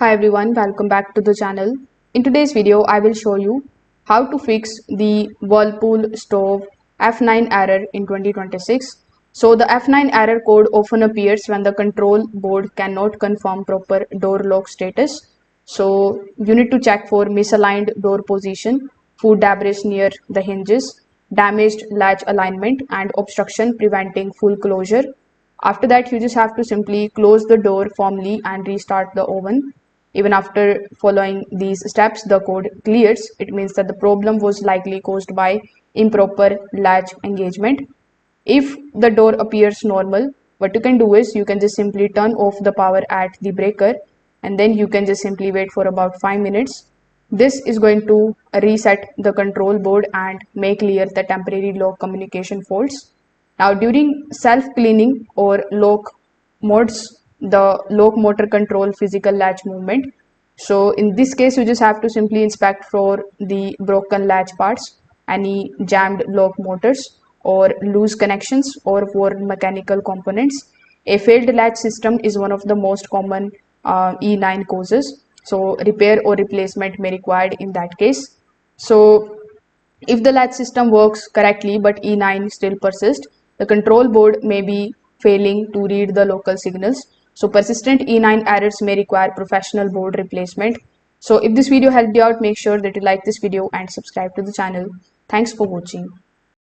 Hi everyone, welcome back to the channel. In today's video, I will show you how to fix the Whirlpool stove F9 error in 2026. So the F9 error code often appears when the control board cannot confirm proper door lock status. So you need to check for misaligned door position, food debris near the hinges, damaged latch alignment, and obstruction preventing full closure. After that, you just have to simply close the door firmly and restart the oven. Even after following these steps, the code clears. It means that the problem was likely caused by improper latch engagement. If the door appears normal, what you can do is you can just simply turn off the power at the breaker, and then you can just simply wait for about 5 minutes. This is going to reset the control board and make clear the temporary lock communication faults. Now, during self-cleaning or lock modes, the lock motor control physical latch movement. So in this case, you just have to simply inspect for the broken latch parts, any jammed lock motors or loose connections or worn mechanical components. A failed latch system is one of the most common E9 causes. So repair or replacement may required in that case. So if the latch system works correctly but E9 still persists, the control board may be failing to read the local signals. So persistent E9 errors may require professional board replacement. So if this video helped you out, make sure that you like this video and subscribe to the channel. Thanks for watching.